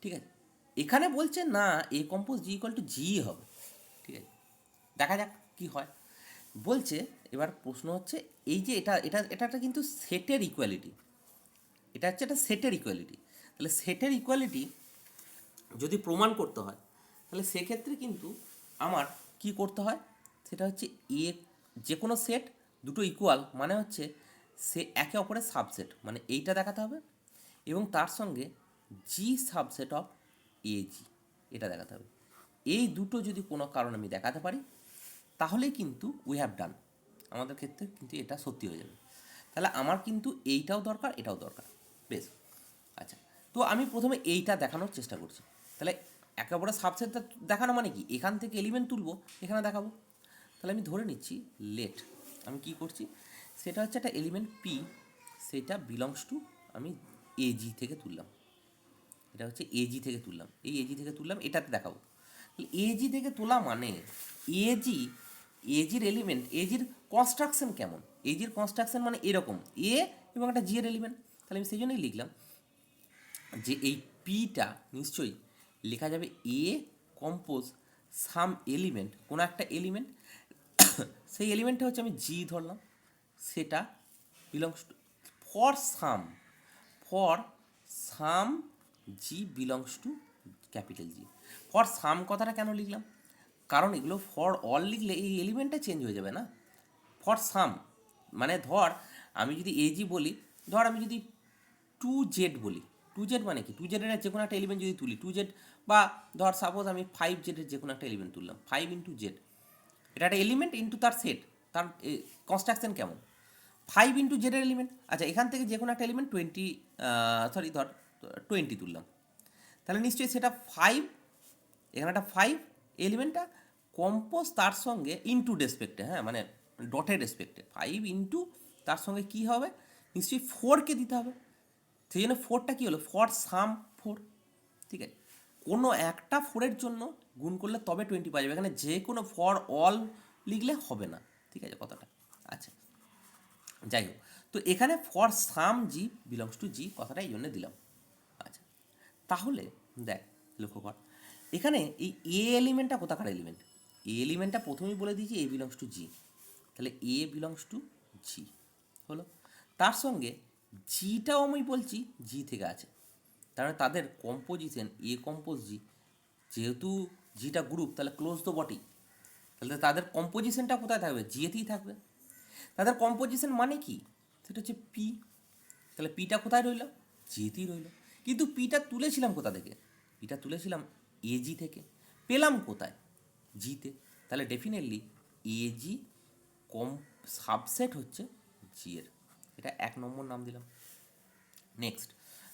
ঠিক আছে, এখানে বলছে না এ কম্পোজ জি ইকুয়াল টু জি হবে। ঠিক আছে, দেখা যাক কি হয়। বলছে এবার প্রশ্ন হচ্ছে এই যে এটা এটা এটা একটা কিন্তু সেটের ইকুয়ালিটি, এটা হচ্ছে একটা সেটের ইকুয়ালিটি। তাহলে সেটের ইকুয়ালিটি যদি প্রমাণ করতে হয় তাহলে সেক্ষেত্রে কিন্তু আমার কি করতে হয়, সেটা হচ্ছে এ যে কোনো সেট দুটো ইকুয়াল মানে হচ্ছে সে একে অপরের সাবসেট, মানে এইটা দেখাতে হবে এবং তার সঙ্গে জি সাবসেট অফ এ জি এটা দেখাতে হবে। এই দুটো যদি কোনো কারণে আমি দেখাতে পারি তাহলেই কিন্তু উই হ্যাভ ডান, আমাদের ক্ষেত্রে কিন্তু এটা সত্যি হয়ে যাবে। তাহলে আমার কিন্তু এইটাও দরকার, এটাও দরকার। বেশ, আচ্ছা, তো আমি প্রথমে এইটা দেখানোর চেষ্টা করছি। তাহলে একেবারে সাবসেটটা দেখানো মানে কি, এখান থেকে এলিমেন্ট তুলবো এখানে দেখাবো। তাহলে আমি ধরে নিচ্ছি লেট আমি কি করছি, সেটা হচ্ছে একটা এলিমেন্ট পি, সেটা বিলংস টু আমি এজি থেকে তুললাম, এটা হচ্ছে এজি থেকে তুললাম, এই এজি থেকে তুললাম, এটাতে দেখাবো। এজি থেকে তোলা মানে এজি, এজির এলিমেন্ট, এজির কনস্ট্রাকশন কেমন, এজির কনস্ট্রাকশন মানে এরকম এ এবং একটা জি এর এলিমেন্ট। তাহলে আমি সেই জন্যই লিখলাম যে এই পিটা নিশ্চয়ই লেখা যাবে এ কম্পোজ সাম এলিমেন্ট, কোনো একটা এলিমেন্ট, সেই এলিমেন্টটা হচ্ছে আমি জি ধরলাম, সেটা belongs to for some, for some g belongs two capital G. For some কথাটা কেন লিখলাম, কারণ এগুলো ফর অল লিখলে এই এলিমেন্টটা চেঞ্জ হয়ে যাবে না। ফর সাম মানে ধর আমি যদি এজি বলি, ধর আমি যদি টু জেড বলি, টু জেড মানে কি, টু জেডের যে কোনো একটা এলিমেন্ট যদি তুলি টু জেড, বা ধর সাপোজ আমি ফাইভ জেডের যে কোনো একটা এলিমেন্ট তুললাম, ফাইভ ইন্টু জেড, এটা একটা এলিমেন্ট ইন্টু তার সেট, তার কনস্ট্রাকশন কেমন, ফাইভ ইন্টু জেডের এলিমেন্ট। আচ্ছা, এখান থেকে যে কোনো একটা এলিমেন্ট ধর 20 তুললাম, তাহলে নিশ্চয়ই সেটা ফাইভ, এখানে একটা ফাইভ এলিমেন্টটা কম্পোজ তার সঙ্গে ইন্টু রেসপেক্টে, হ্যাঁ মানে ডটের রেসপেক্টে ফাইভ ইন্টু তার সঙ্গে কী হবে, নিশ্চয়ই ফোরকে দিতে হবে। সেই জন্য ফোরটা কী হলো, ফর সাম ফোর। ঠিক আছে, কোনো একটা ফোরের জন্য গুণ করলে তবে 20 পাওয়া যাবে, এখানে যে কোনো ফর অল লিখলে হবে না। ঠিক আছে কথাটা, আচ্ছা যাই হোক, তো এখানে for some g belongs to G কথাটা এই জন্য দিলাম। আচ্ছা, তাহলে দেখ লক্ষ্য কর এখানে এই এ এলিমেন্টটা কোথাকার এলিমেন্ট, এ এলিমেন্টটা প্রথমেই বলে দিয়েছি এ বিলংস টু জি, তাহলে এ বিলংস টু জি হলো, তার সঙ্গে জিটাও আমি বলছি জি থেকে আছে, তার মানে তাদের কম্পোজিশন এ কম্পোজ জি, যেহেতু জিটা গ্রুপ তাহলে ক্লোজ দ্য বডি, তাহলে তাদের কম্পোজিশনটা কোথায় থাকবে, জিএতেই থাকবে। তাদের কম্পোজিশন মানে কি, সেটা হচ্ছে পি, তাহলে পিটা কোথায় রইল, জিতেই রইল। কিন্তু পিটা তুলেছিলাম কোথা থেকে, পিটা তুলেছিলাম এজি থেকে, পেলাম কোথায়, জিতে, তাহলে ডেফিনেটলি এজি কম সাবসেট হচ্ছে জি এর, এটা 1 নম্বর নাম দিলাম। নেক্সট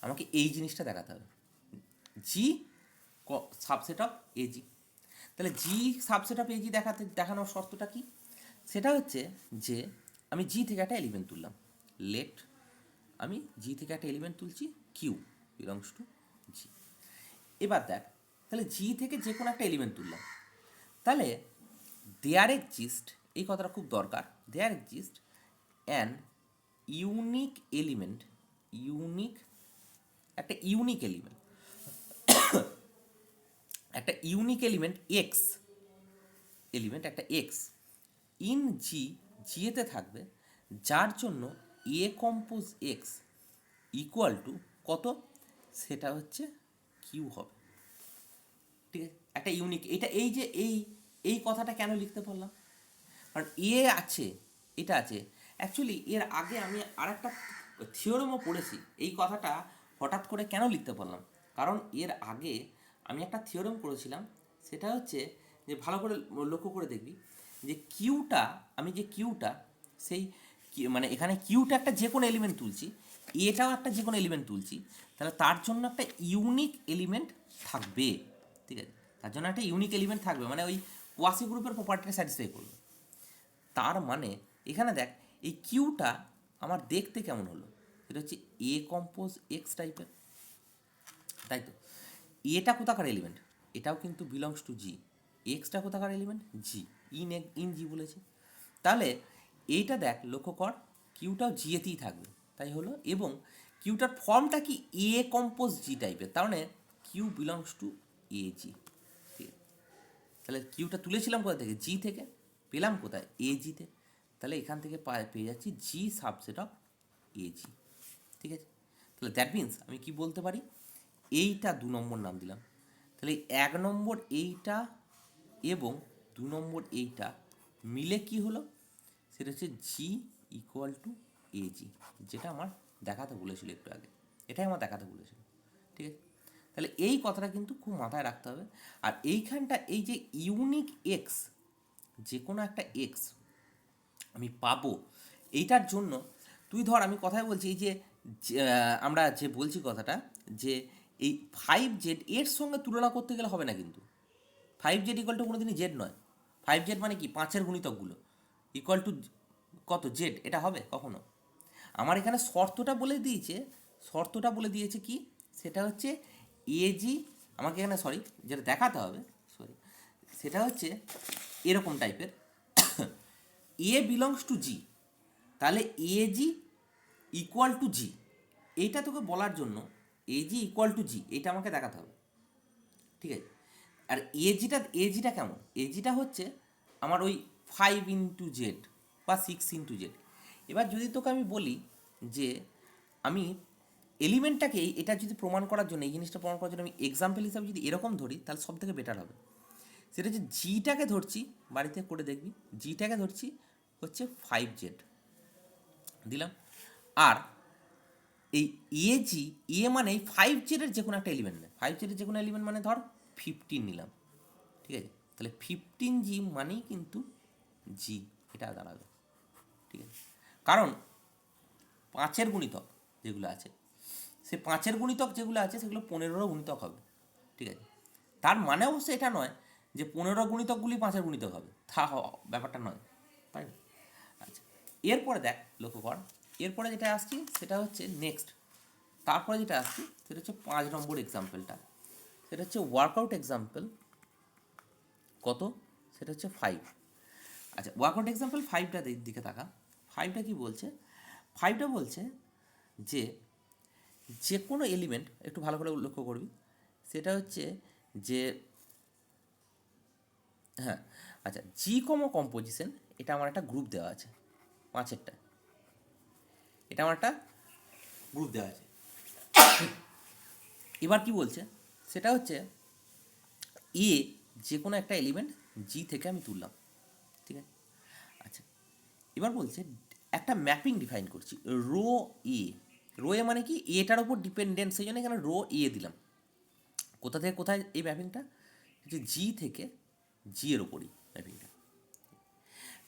আমাকে এই জিনিসটা দেখাতে হবে, জি সাবসেট অফ এজি, তাহলে জি সাবসেট অফ এজি দেখানোর শর্তটা কি, সেটা হচ্ছে যে আমি জি থেকে একটা এলিমেন্ট তুললাম, লেট আমি জি থেকে একটা এলিমেন্ট তুলছি কিউ বিলংস টু জি। এবার দেখ তাহলে জি থেকে যে কোনো একটা এলিমেন্ট তুললাম, তাহলে দেয়ার এক্সিস্ট, এই কথাটা খুব দরকার, there exist an unique element, unique একটা ইউনিক এলিমেন্ট, একটা ইউনিক এলিমেন্ট এক্স, এলিমেন্ট একটা এক্স ইন জি, জিএতে থাকবে, যার জন্য a compose x equal to কত, সেটা হচ্ছে কিউ হবে। ঠিক আছে, একটা ইউনিক, এটা এই যে এই কথাটা কেন লিখতে পারলাম, কারণ এ আছে, এটা আছে। অ্যাকচুয়ালি এর আগে আমি আরেকটা থিওরেমও পড়েছি, এই কথাটা হঠাৎ করে কেন লিখতে পারলাম, কারণ এর আগে আমি একটা থিওরেম করেছিলাম, সেটা হচ্ছে যে ভালো করে লক্ষ্য করে দেখবি যে কিউটা, আমি যে কিউটা সেই মানে এখানে কিউটা একটা যে কোনো এলিমেন্ট তুলছি, এটাও একটা যে কোনো এলিমেন্ট তুলছি, তাহলে তার জন্য একটা ইউনিক এলিমেন্ট থাকবে, ঠিক আছে? তার জন্য একটা ইউনিক এলিমেন্ট থাকবে, মানে ওই কোয়াসি গ্রুপের প্রপার্টিটা স্যাটিসফাই করবে। তার মানে এখানে দেখ এই কিউটা আমার দেখতে কেমন হলো, এটা হচ্ছে এ কম্পোজ এক্স টাইপের, তাই তো? এটা কোথাকার এলিমেন্ট, এটাও কিন্তু বিলংস টু জি। এক্সটা কোথাকার এলিমেন্ট, জি, ইন জি বলেছে। তাহলে এইটা দেখ, লক্ষ্য কর, কিউটাও জিএতেই থাকবে, তাই হলো। এবং কিউটার ফর্মটা কি, এ কম্পোজ জি টাইপের, তার মানে কিউ বিলংস টু এ জি। ঠিক আছে, তাহলে কিউটা তুলেছিলাম কোথা থেকে, জি থেকে, পেলাম কোথায়, এ জিতে। তাহলে এখান থেকে পেয়ে যাচ্ছি জি সাবসেট অফ এ জি। ঠিক আছে, তাহলে দ্যাট মিন্স আমি কি বলতে পারি, এইটা 2 নম্বর নাম দিলাম, তাহলে 1 নম্বর এইটা এবং 2 নম্বর এইটা মিলে কি হলো, সেটা হচ্ছে জি ইকুয়াল টু এ জি, যেটা আমার দেখাতে বলেছিল একটু আগে, এটাই আমার দেখাতে বলেছিল। ঠিক আছে, তাহলে এই কথাটা কিন্তু খুব মাথায় রাখতে হবে। আর এইখানটা এই যে ইউনিক এক্স, যে কোনো একটা এক্স আমি পাবো, এইটার জন্য তুই ধর, আমি কথাই বলছি, এই যে আমরা যে বলছি কথাটা, যে এই 5z এর সঙ্গে তুলনা করতে গেলে হবে না কিন্তু। 5z ইকুয়াল টু কোনো দিনই জেড নয়। 5z মানে কি, 5-এর গুণিতকগুলো ইকুয়াল টু কত, জেড, এটা হবে কখনো? আমার এখানে শর্তটা বলে দিয়েছে কি, সেটা হচ্ছে এজি, আমাকে এখানে সরি যেটা দেখাতে হবে, সরি, সেটা হচ্ছে এরকম টাইপের, এ বিলংস টু জি, তাহলে এজি ইকুয়াল টু জি, এইটা তোকে বলার জন্য এজি ইকুয়াল টু জি এইটা আমাকে দেখাতে হবে। ঠিক আছে, আর এজিটা কেমন, এজিটা হচ্ছে আমার ওই 5 × z বা 6 × z। এবার যদি তোকে আমি বলি যে আমি এলিমেন্টটাকে, এটা যদি প্রমাণ করার জন্য, এই জিনিসটা প্রমাণ করার জন্য আমি এক্সাম্পল হিসাবে যদি এরকম ধরি, তাহলে সব থেকে বেটার হবে। সেটা হচ্ছে জিটাকে ধরছি, বাড়িতে করে দেখবি, জিটাকে ধরছি হচ্ছে 5z দিলাম, আর এই এজি, এ মানে 5z-এর যে কোনো একটা এলিমেন্ট নেয়, 5z-এর যে কোনো এলিমেন্ট মানে ধর 15 নিলাম। ঠিক আছে, তাহলে 15g মানেই কিন্তু জি, এটা দাঁড়াবে। ঠিক আছে, কারণ 5-এর গুণিতক যেগুলো আছে, সে 5-এর গুণিতক যেগুলো আছে সেগুলো 15-রও গুণিতক হবে। ঠিক আছে, তার মানে অবশ্য এটা নয় যে 15 গুণিতকগুলি 5-এর গুণিতক হবে, তা ব্যাপারটা নয়, তাই না? আচ্ছা, এরপরে দেখ, লক্ষ্য কর, এরপরে যেটা আসছি সেটা হচ্ছে নেক্সট, তারপরে যেটা আসছি সেটা হচ্ছে 5 নম্বর এক্সাম্পলটা, সেটা হচ্ছে ওয়ার্কআউট এক্সাম্পল কত, সেটা হচ্ছে 5। আচ্ছা, ওয়ার্কআউট এক্সাম্পল 5টা দিকে তাকা, 5টা কি বলছে, 5টা বলছে যে যে কোনো এলিমেন্ট, একটু ভালো করে লক্ষ্য করবি, সেটা হচ্ছে যে, হ্যাঁ, আচ্ছা, জি কম্পোজিশন, এটা আমার একটা গ্রুপ দেওয়া আছে, 5-এরটা, এটা আমার একটা গ্রুপ দেওয়া আছে। এবার কি বলছে, সেটা হচ্ছে এ যে কোনো একটা এলিমেন্ট জি থেকে আমি তুললাম। ঠিক আছে, আচ্ছা, এবার বলছে একটা ম্যাপিং ডিফাইন করছি, রো এ। রো এ মানে কি, এটার ওপর ডিপেন্ডেন্ট, সেই জন্য এখানে রো এ দিলাম। কোথা থেকে কোথায় এই ম্যাপিংটা, যে জি থেকে জি এর ওপরই ম্যাপিংটা।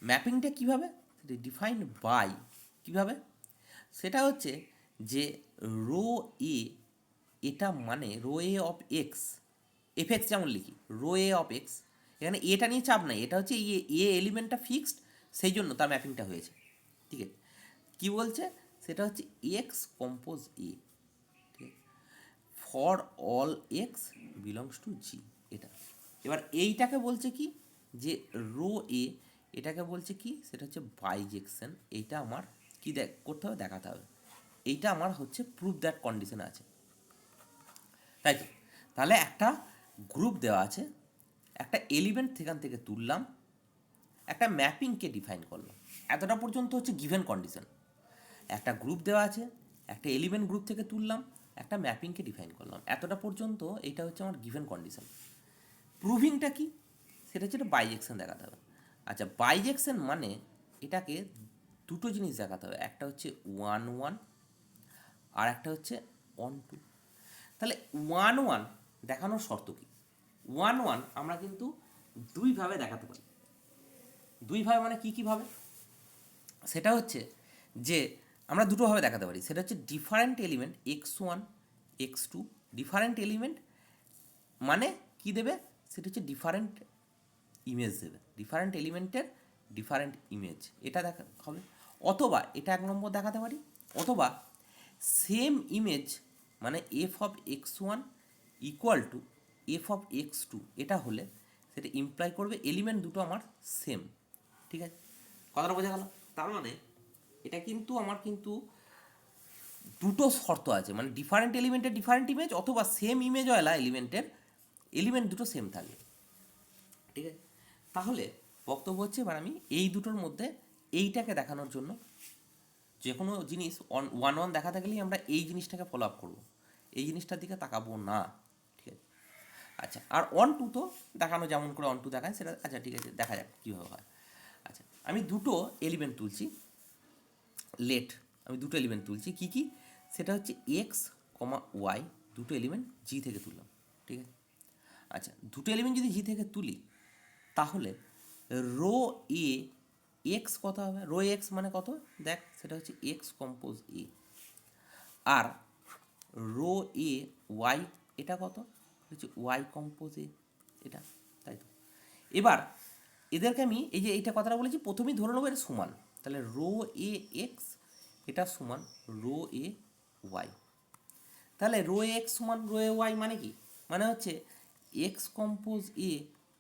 ম্যাপিংটা কীভাবে, ডিফাইন বাই, কীভাবে, সেটা হচ্ছে যে রো এ, এটা মানে rho a of x, f x যেমন লিখি, রো এ অফ এক্স, এখানে এটা নিয়ে চাপ নাই, এটা হচ্ছে এ এলিমেন্টটা ফিক্সড, সেই জন্য তার ম্যাপিংটা হয়েছে। ঠিক আছে, কী বলছে, সেটা হচ্ছে এক্স কম্পোজ এ, ঠিক আছে, for all x belongs to G, এটা। এবার এইটাকে বলছে কি, যে রো এ, এটাকে বলছে কি, সেটা হচ্ছে বাইজেকশন, এইটা আমার কি করতে হবে, দেখাতে হবে, এইটা আমার হচ্ছে প্রুফ দ্যাট কন্ডিশন আছে, তাই তো? তাহলে একটা গ্রুপ দেওয়া আছে, একটা এলিমেন্ট সেখান থেকে তুললাম, একটা ম্যাপিংকে ডিফাইন করলাম, এতটা পর্যন্ত হচ্ছে গিভেন কন্ডিশন। একটা গ্রুপ দেওয়া আছে, একটা এলিমেন্ট গ্রুপ থেকে তুললাম, একটা ম্যাপিংকে ডিফাইন করলাম, এতটা পর্যন্ত এইটা হচ্ছে আমার গিভেন কন্ডিশন। প্রুভিংটা কি, সেটা হচ্ছে একটা বাইজেকশন দেখাতে হবে। আচ্ছা, বাইজেকশন মানে এটাকে দুটো জিনিস দেখাতে হবে, একটা হচ্ছে 1-1 আর একটা হচ্ছে 1-2। তাহলে 1-1 দেখানোর শর্ত কি, 1-1 আমরা কিন্তু দুইভাবে দেখাতে পারি। দুইভাবে মানে কী কীভাবে, সেটা হচ্ছে যে আমরা দুটোভাবে দেখাতে পারি, সেটা হচ্ছে different element x1 x2, different element মানে কি দেবে, সেটা হচ্ছে ডিফারেন্ট ইমেজ দেবে, ডিফারেন্ট এলিমেন্টের ডিফারেন্ট ইমেজ, এটা দেখা হবে। অথবা এটা এক নম্বর দেখাতে পারি, অথবা সেম ইমেজ মানে f of x one equal to f of x two, এটা হলে সেটা ইমপ্লাই করবে এলিমেন্ট দুটো আমার সেম। ঠিক আছে, কথাটা বোঝা গেল? তার মানে এটা কিন্তু আমার কিন্তু দুটো শর্ত আছে, মানে ডিফারেন্ট এলিমেন্টের ডিফারেন্ট ইমেজ, অথবা সেম ইমেজওয়ালা এলিমেন্টের এলিমেন্ট দুটো সেম থাকবে। ঠিক আছে, তাহলে বক্তব্য হচ্ছে এবার আমি এই দুটোর মধ্যে এইটাকে দেখানোর জন্য যে কোনো জিনিস ওয়ান ওয়ান দেখাতে গেলেই আমরা এই জিনিসটাকে ফলো আপ করবো, এই জিনিসটার দিকে তাকাবো না। ঠিক আছে, আচ্ছা, আর অন টু তো দেখানো যেমন করে অন টু দেখায় সেটা, আচ্ছা ঠিক আছে, দেখা যাক কীভাবে হয়। আচ্ছা, আমি দুটো এলিমেন্ট তুলছি, লেট আমি দুটো এলিমেন্ট তুলছি, কি কি, সেটা হচ্ছে এক্স কমা ওয়াই, দুটো এলিমেন্ট জি থেকে তুললাম। ঠিক আছে, আচ্ছা, দুটো এলিমেন্ট যদি জি থেকে তুলি তাহলে রো এ এক্স কত হবে, রো এক্স মানে কত দেখ, সেটা হচ্ছে x compose A, R rho A Y এটা কত হচ্ছে ওয়াই কম্পোজ এ, এটা, তাই তো। এবার এদেরকে আমি এই যে এইটা কথাটা বলেছি প্রথমেই ধরে নেবো এটা সমান, তাহলে রো এ এক্স এটা সমান রো এ ওয়াই। তাহলে রো এ এক্স সমান রো এ ওয়াই মানে কি, মানে হচ্ছে এক্স কম্পোজ এ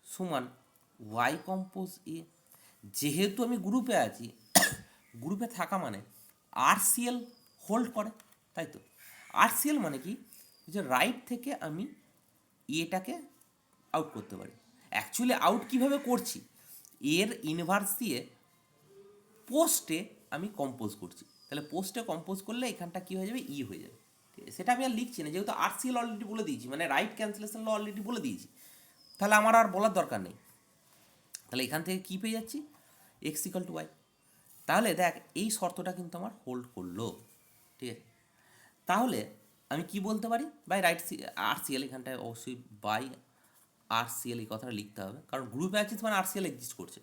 সমান ওয়াই কম্পোজ এ। যেহেতু আমি গ্রুপে আছি, গ্রুপে থাকা মানে আরসিএল হোল্ড করে, তাই তো। আরসিএল মানে কি, যে রাইট থেকে আমি এটাকে আউট করতে পারি। অ্যাকচুয়ালি আউট কিভাবে করছি, এর ইনভার্স দিয়ে পোস্টে আমি কম্পোজ করছি, তাহলে পোস্টে কম্পোজ করলে এখানটা কী হয়ে যাবে, ই হয়ে যাবে। ঠিক আছে, সেটা আমি আর লিখছি না, যেহেতু আরসিএল অলরেডি বলে দিয়েছি, মানে রাইট ক্যান্সেলেশন ল অলরেডি বলে দিয়েছি, তাহলে আমার আর বলার দরকার নেই। তাহলে এখান থেকে কী পেয়ে যাচ্ছি, এক্স ইকাল টু ওয়াই। তাহলে দেখ এই শর্তটা কিন্তু আমার হোল্ড করলো। ঠিক আছে, তাহলে আমি কি বলতে পারি, বাই রাইট আরসিএল, এখানটায় অবশ্যই বাই আরসিএল এই কথাটা লিখতে হবে, কারণ গ্রুপে আছিস মানে আরসিএল এক্সিস্ট করছে।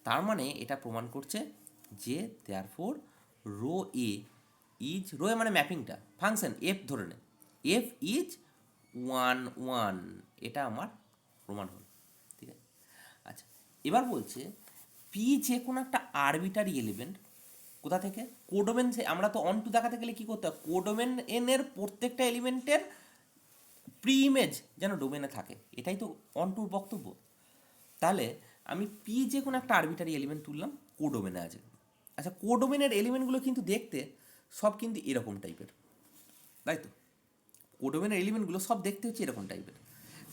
তার মানে এটা প্রমাণ করছে যে therefore rho a is, rho a মানে ম্যাপিংটা, ফাংশন এফ ধরে নে, এফ ইজ ওয়ান ওয়ান, এটা আমার প্রমাণ হল। ঠিক আছে, আচ্ছা, এবার বলছে পি যে কোনো একটা আরবিটারি এলিমেন্ট কোথা থেকে, কোডোমেন, আমরা তো অন টু দেখাতে গেলে কী করতে হয়, কোডোমেন এনের প্রত্যেকটা এলিমেন্টের প্রি ইমেজ যেন ডোমেনে থাকে, এটাই তো অন টুর বক্তব্য। তাহলে আমি পি যে কোনো একটা আরবিটারি এলিমেন্ট তুললাম, কোডোমেনে আছে। আচ্ছা, কোডোমেনের এলিমেন্টগুলো কিন্তু দেখতে সব কিন্তু এরকম টাইপের, তাই তো। কোডোমেনের এলিমেন্টগুলো সব দেখতে হচ্ছে এরকম টাইপের,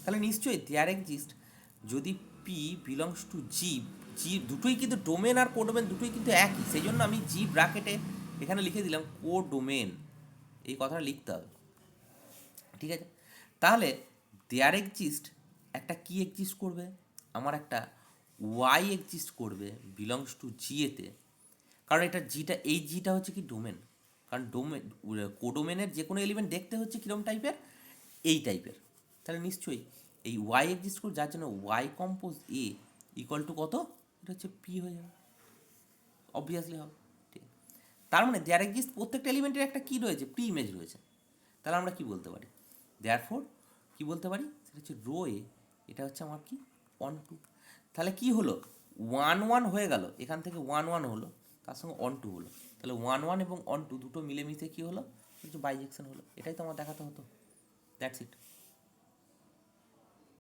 তাহলে নিশ্চয়ই দেয়ার এক্সিস্ট, যদি পি বিলংস টু জি, জি দুটোই কিন্তু ডোমেন আর কোডোমেন দুটোই কিন্তু একই, সেই জন্য আমি জি ব্র্যাকেটে এখানে লিখে দিলাম কোডোমেন, এই কথাটা লিখতে হবে। ঠিক আছে, তাহলে দেয়ার এক্সিস্ট একটা কি এক্সিস্ট করবে, আমার একটা ওয়াই এক্সিস্ট করবে বিলংস টু জি এতে, কারণ এটা জিটা, এই জিটা হচ্ছে কি ডোমেন, কারণ ডোমেন কোডোমেনের যে কোনো এলিমেন্ট দেখতে হচ্ছে কীরকম টাইপের, এই টাইপের। তাহলে নিশ্চয়ই এই ওয়াই এক্সিস্ট করে, যার জন্য y compose a equal to কত, এটা হচ্ছে পি হয়ে যাবে, অবভিয়াসলি হবে। ঠিক, তার মানে দেয়ার এক্সিস্ট প্রত্যেকটা এলিমেন্টের একটা কী রয়েছে, প্রি ইমেজ রয়েছে। তাহলে আমরা কি বলতে পারি, দেয়ারফোর কি বলতে পারি, সেটা হচ্ছে রো এ এটা হচ্ছে আমার কি অন টু। তাহলে কি হলো, ওয়ান ওয়ান হয়ে গেল, এখান থেকে ওয়ান ওয়ান হলো, তার সঙ্গে অন টু হলো, তাহলে ওয়ান ওয়ান এবং অন টু দুটো মিলেমিশে কী হলো, কিছু বাইজেকশন হলো, এটাই তো আমার দেখাতে হতো। That's it.